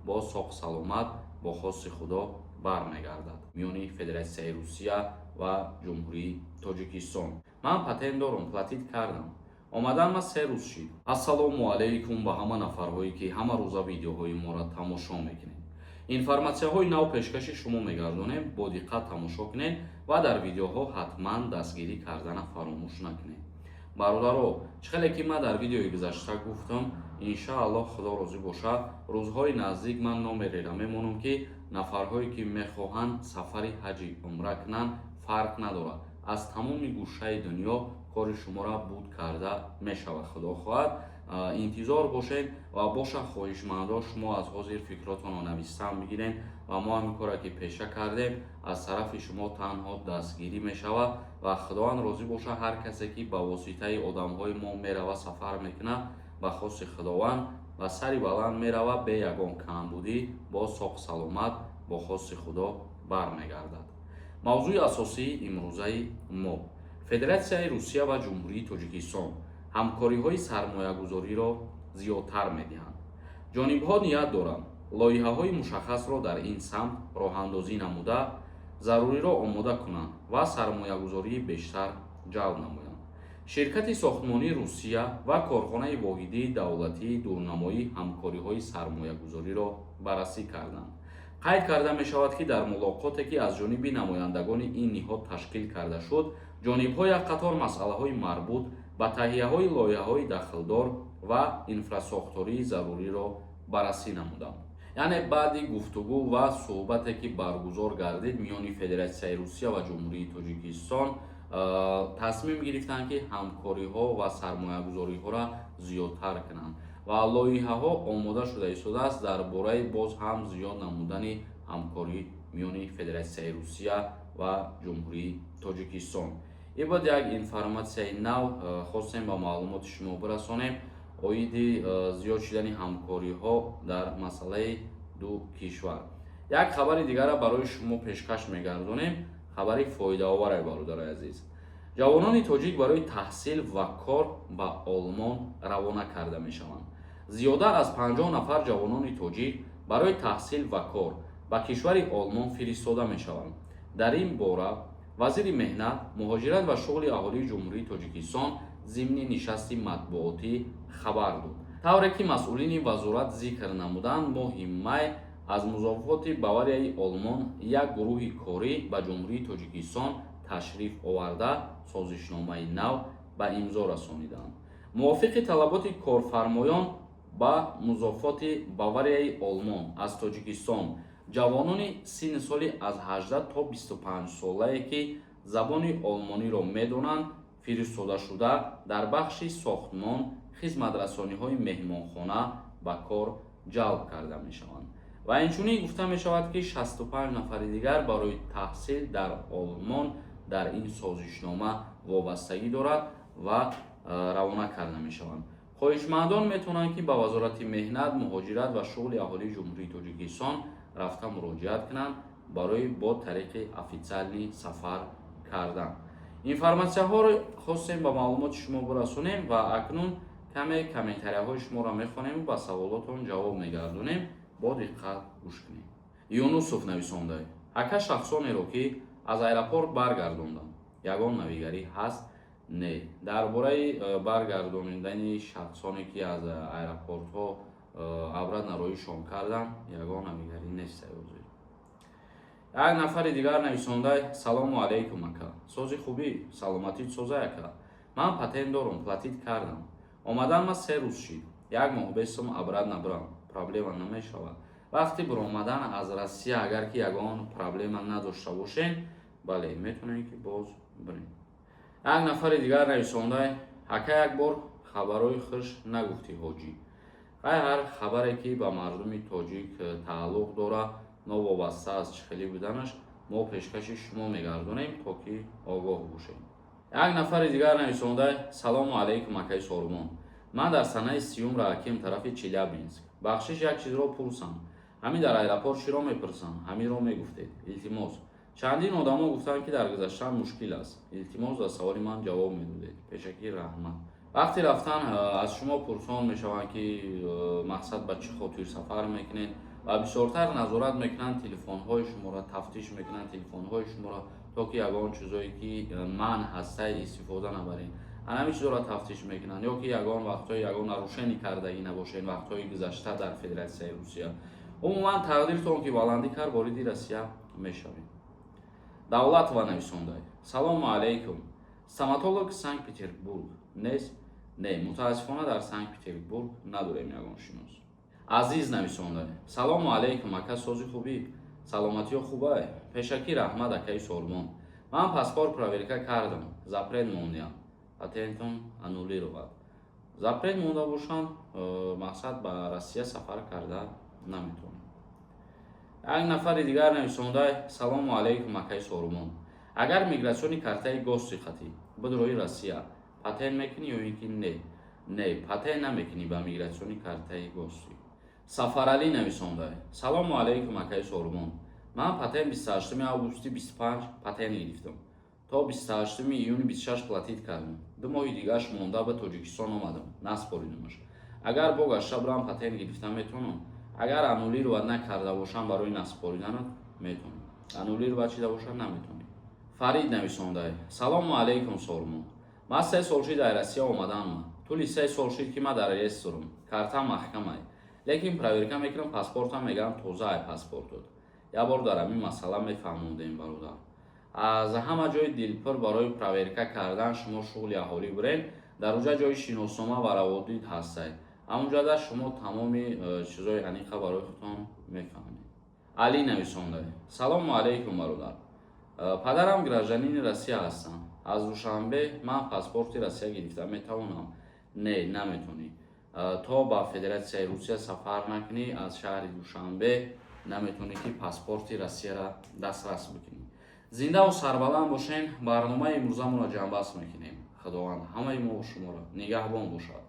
бо соғ саломат бо хоси худо бармегардад миёни Федератсияи Русия ва Ҷумҳурии Тоҷикистон. Ман патент дорам, платит кардам. омадан ма 3 рӯз шид. Ассалому алайкум ба ҳама нафарҳое ки ҳама рӯза видеоҳои моро тамошо мекунед. информатсияҳои нав пешкаши шумо мегардонем, бо диққат тамошо кунед ва дар видеоҳо ҳатман дастгирӣ кардана фаромӯш накунед. бародаро, чӣ хеле ки ман дар видеои гузашта гуфтам, иншааллоҳ худо розӣ бошад, рӯзҳои наздик ман номереро мемонам ки нафарҳое ки мехоҳанд сафари ҳаҷи умра кунанд, фарқ надорад, аз тамоми гӯшаи дунё кори шуморо буд карда мешавад. худо хоҳад, интизор бошед ва боша хоҳишмандон шумо аз ҳозир фикротонро навистан бигиред ва мо ҳамин коре ки пеша кардем аз тарафи шумо танҳо дастгирӣ мешавад ва худованд розӣ боша, ҳар касе ки ба воситаи одамҳои мо мерава сафар мекунад ба хоси худованд ва сари баланд мерава бе ягон камбудӣ бо соғ саломат бо хоси худо бармегардад. мавзӯи асосии имрӯзаи мо Федератсияи Русия ва Ҷумҳурии Тоҷикистон ҳамкориҳои сармоягузориро зиёдтар медиҳанд. ҷонибҳо ният доранд лоиҳаҳои мушаххасро дар ин самт роҳандозӣ намуда заруриро омода кунанд ва сармоягузории бештар ҷалб намоянд. ширкати сохтмонии Русия ва корхонаи воҳидии давлатии дурнамоӣ ҳамкориҳои сармоягузориро баррасӣ карданд. қайд карда мешавад ки дар мулоқоте ки аз ҷониби намояндагони ин ниҳод ташкил карда шуд, ҷонибҳо як қатор масъалаҳои марбут ба таҳияҳои лоиҳаҳои дахлдор ва инфрасохтории заруриро баррасӣ намуданд. яъне баъди гуфтугӯ ва суҳбате ки баргузор гардид миёни Федератсияи Русия ва Ҷумҳурии Тоҷикистон, тасмим гирифтанд ки ҳамкориҳо ва сармоягузориҳоро зиёдтар кунанд ва лоиҳаҳо омода шуда истодааст дар бораи боз ҳам зиёд намудани ҳамкорӣ миёни Федератсияи Русия ва Ҷумҳурии Тоҷикистон. ин буд як информатсияи нав хостем ба маълумоти шумо бирасонем оиди зиёд шудани ҳамкориҳо дар масъалаи ду кишвар. як хабари дигарро барои шумо пешкаш мегардонем, хабари фоидаоваре бародари азиз. ҷавонони тоҷик барои таҳсил ва кор ба Олмон равона карда мешаванд. зиёда аз 50 нафар ҷавонони тоҷик барои таҳсил ва кор ба кишвари Олмон фиристода мешаванд. дар ин бора вазири меҳнат, муҳоҷират ва шуғли аҳолии Ҷумҳурии Тоҷикистон зимни нишасти матбуотӣ хабар дод. тавре ки масъулини вазорат зикр намуданд, моҳи май аз музофоти Баварияи Олмон як гурӯҳи корӣ ба Ҷумҳурии Тоҷикистон ташриф оварда созишномаи нав ба имзо расониданд. мувофиқи талаботи корфармоён ба музофоти Баварияи Олмон аз Тоҷикистон, ҷавонони синни соли аз 18 то 25 солае ки забони олмониро медонанд, фиристода шуда дар бахши сохтмон, хизматрасониҳои меҳмонхона ба кор ҷалб карда мешаванд. ва инчунин гуфта мешавад ки 65 нафари дигар барои таҳсил дар Олмон дар ин созишнома вобастагӣ дорад ва равона карда мешаванд. хоҳишмандон метавонанд ки ба вазорати меҳнат, муҳоҷират ва шуғли аҳолии Ҷумҳурии Тоҷикистон рафта муроҷиат кунанд барои бо тариқи офитсиалӣ сафар кардан. информатсияҳоро хостем ба маълумоти шумо бирасонем ва акнун каме комментарияҳои шуморо мехонем ва саволотон ҷавоб мегардонем. бо диққат гӯш кунем. Юнусов нависонда: ҳака шахсонеро ки аз аэропорт баргардонданд, ягон навигарӣ ҳаст? Не. дар бораи баргардонидани шахсоне ки аз аэропортҳо аврад нароишон карданд, ягон навигарӣ нест. як нафари дигар нависонда: салому алайкум ака, сози хубӣ, саломатӣ соза ака, ман патент дорам, платит кардам. омадан ма 3 рӯз шид, як моҳ бестум аврад набирам, проблема намешавад. вақти биромадан аз Россия агар ки ягон проблема надошта бошен, бале метавонем ки боз бирем. як нафари дигар нависонда: ҳака як бор хабарои хуш нагуфтӣ ҳоҷӣ. ҳар хабаре ки ба мардуми тоҷик тааллуқ дорад, новобаста аз чихелӣ буданаш, мо пешкаши шумо мегардонем то ки огоҳ бошем. як нафари дигар нависонда: салому алайкум акаи Сормон, ман дар санаи 30 раҳаким тарафи Челябинск. бахшиш як чизро пурсам. ҳамин дар аэропорт чиро мепурсам? ҳаминро мегуфтед. илтимос. чандин одамо гуфтанд ки дар гузаштан мушкил аст. илтимос ба саволи ман ҷавоб медодед. пешакӣ раҳмат. вақти рафтан аз шумо пурсон мешаванд ки мақсад ба чӣ хотир сафар мекунед, ва бисёртар назорат мекунанд телефонҳои шуморо, тафтиш мекунанд телефонҳои шуморо, то ки ягон чизое ки манъ ҳастай истифода набаред. ҳамин чизоро тафтиш мекунанд, ё ки ягон вақтҳои ягон нарушенӣ кардагӣ набошед, вақтҳои гузашта дар Федератсияи Русия. умуман тақдиртон ки баландӣ кар вориди Россия мешавед. Давлатова нависондай: салому алейкум. Стоматолог Санкт-Петербург нест? Не, мутаассифона дар Санкт-Петербург надорем ягон шинос. Азиз нависондай: салому алейкум ака, сози хубӣ, саломатиё хубае? Пешакӣ раҳмат акаи Солмон. Ман паспорт проверка кардам, запрет мондиам. Патентон аннулировад. Запрет монда бошанд, мақсад ба Россия сафар карда наметавонед. Як нафари дигар нависондай: салому алейкум акаи Солмон. Агар мигратсиони картаи госиқатӣ бидрои Россия, патент мекунӣ ё ин ки не? Не, патент намекунӣ ба мигратсиони картаи госӣ. Сафаралӣ нависондай: салому алейкум акаи Солмон. Ман патент 28 августи 25 патент гирифтам. То 28 июни 26 платит кардам. 2 моҳи дигаш монда ба Тоҷикистон омадам, наспоридамаш. Агар богашта бурам патент гирифта метавонам. Агар аннулировать накарда бошам барои наспориданат метавонам. Аннулировать шида бошад наметавонам. Фарид нависондай: салому алейкум Солмон. Ман 3 сол шид дар Россия омаданам. Тӯли 3 сол шид ки ман дар ресторам. Картам маҳкамай. Лекин проверка мекунам, паспортам мегӯям тозаи паспортот. Я бор дар ҳамин масъала мефаҳмондем бародар. аз ҳама ҷои дилпур барои проверка кардан шумо шуғли аҳолӣ буред, дар оҷа ҷои шиноснома ва раводид ҳастед. ҳамонҷода шумо тамоми чизои аниқа барои худтон мефаҳмед. Али нависонда: салому алейкум бародар. Падарам гражданини Россия ҳастам. аз душанбе ман паспорти Россия гирифта метавонам? Не, наметавонӣ. то ба Федератсияи Русия сафар накунӣ, аз шаҳри Душанбе наметавонӣ ки паспорти Россияро дастрас бикунӣ. Зинда ва сарбаланд бошен. барномаи имрӯзамонро ҷамъбаст мекунем. худованд ҳамаи мо шуморо нигаҳбон бошад.